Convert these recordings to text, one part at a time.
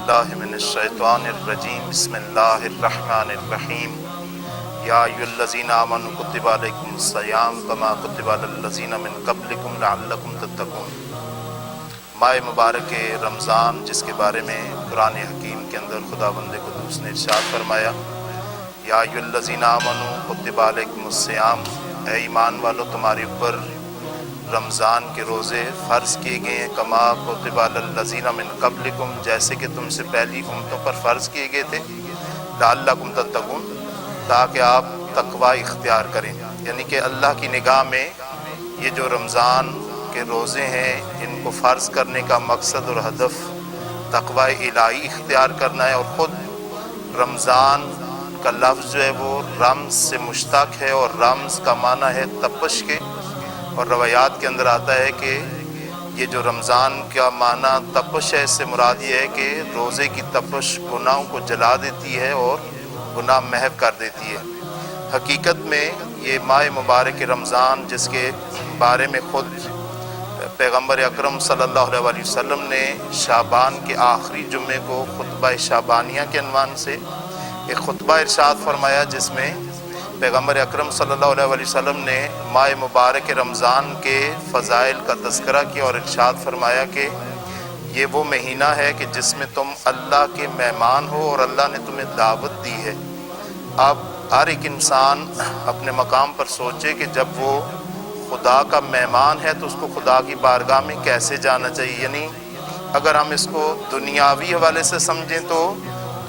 باللہ من الشیطان الرجیم بسم اللہ الرحمن الرحیم یا ایھا الذین آمنوا کتب علیکم الصیام کما کتب علی الذین من قبلکم لعلکم تتقون۔ ماہ مبارک رمضان جس کے بارے میں قرآن حکیم کے اندر خداوند قدوس نے ارشاد فرمایا یا ایھا الذین آمنوا کتب علیکم الصیام، اے ایمان والو تمہارے اوپر رمضان کے روزے فرض کیے گئے ہیں، کما کتب علی الذین من قبلکم، جیسے کہ تم سے پہلی امتوں پر فرض کیے گئے تھے، لعلکم تتقون، تاکہ آپ تقوی اختیار کریں۔ یعنی کہ اللہ کی نگاہ میں یہ جو رمضان کے روزے ہیں ان کو فرض کرنے کا مقصد اور ہدف تقوی الہی اختیار کرنا ہے، اور خود رمضان کا لفظ جو ہے وہ رمز سے مشتق ہے، اور رمز کا معنی ہے تپش کے، اور روایات کے اندر آتا ہے کہ یہ جو رمضان کا معنی تپش ہے، اس سے مراد یہ ہے کہ روزے کی تپش گناہوں کو جلا دیتی ہے اور گناہ محو کر دیتی ہے۔ حقیقت میں یہ ماہ مبارک رمضان جس کے بارے میں خود پیغمبر اکرم صلی اللہ علیہ وسلم نے شعبان کے آخری جمعے کو خطبہ شعبانیہ کے عنوان سے ایک خطبہ ارشاد فرمایا، جس میں پیغمبر اکرم صلی اللہ علیہ وسلم نے ماہ مبارک رمضان کے فضائل کا تذکرہ کیا اور ارشاد فرمایا کہ یہ وہ مہینہ ہے کہ جس میں تم اللہ کے مہمان ہو اور اللہ نے تمہیں دعوت دی ہے۔ اب ہر ایک انسان اپنے مقام پر سوچے کہ جب وہ خدا کا مہمان ہے تو اس کو خدا کی بارگاہ میں کیسے جانا چاہیے۔ یعنی اگر ہم اس کو دنیاوی حوالے سے سمجھیں تو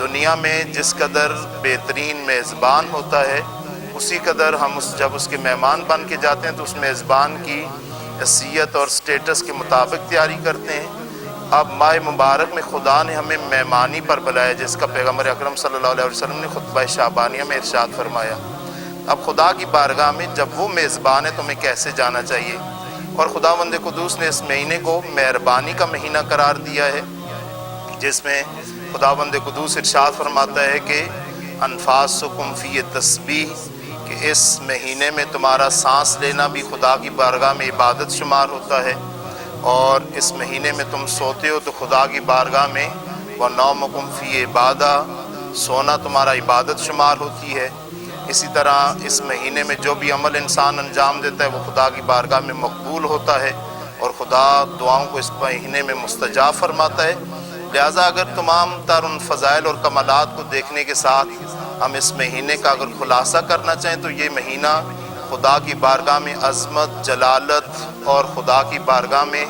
دنیا میں جس قدر بہترین میزبان ہوتا ہے اسی قدر ہم جب اس کے مہمان بن کے جاتے ہیں تو اس میزبان کی حیثیت اور سٹیٹس کے مطابق تیاری کرتے ہیں۔ اب ماہ مبارک میں خدا نے ہمیں مہمانی پر بلایا، جس کا پیغمبر اکرم صلی اللہ علیہ وسلم نے خطبہ شعبانیہ میں ارشاد فرمایا۔ اب خدا کی بارگاہ میں جب وہ میزبان ہے تو ہمیں کیسے جانا چاہیے، اور خداوند قدوس نے اس مہینے کو مہربانی کا مہینہ قرار دیا ہے، جس میں خداوند قدوس ارشاد فرماتا ہے کہ انفاسکم فی تسبیح، کہ اس مہینے میں تمہارا سانس لینا بھی خدا کی بارگاہ میں عبادت شمار ہوتا ہے، اور اس مہینے میں تم سوتے ہو تو خدا کی بارگاہ میں وَنَوْمُکُمْ فِی عبادہ، سونا تمہارا عبادت شمار ہوتی ہے۔ اسی طرح اس مہینے میں جو بھی عمل انسان انجام دیتا ہے وہ خدا کی بارگاہ میں مقبول ہوتا ہے، اور خدا دعاؤں کو اس مہینے میں مستجاب فرماتا ہے۔ لہٰذا اگر تمام تر ان فضائل اور کمالات کو دیکھنے کے ساتھ ہم اس مہینے کا اگر خلاصہ کرنا چاہیں تو یہ مہینہ خدا کی بارگاہ میں عظمت، جلالت اور خدا کی بارگاہ میں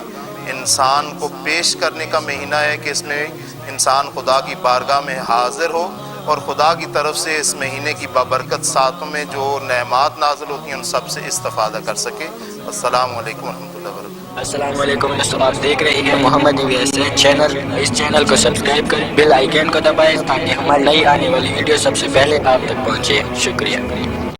انسان کو پیش کرنے کا مہینہ ہے، کہ اس میں انسان خدا کی بارگاہ میں حاضر ہو اور خدا کی طرف سے اس مہینے کی بابرکت ساتوں میں جو نعمات نازل ہوتی ہیں ان سب سے استفادہ کر سکے۔ السلام علیکم ورحمۃ اللہ وبرکاتہ۔ السلام علیکم دوستوں، آپ دیکھ رہے ہیں محمد USA چینل۔ اس چینل کو سبسکرائب کریں، بیل آئیکن کو دبائیں تاکہ ہماری نئی آنے والی ویڈیو سب سے پہلے آپ تک پہنچے۔ شکریہ۔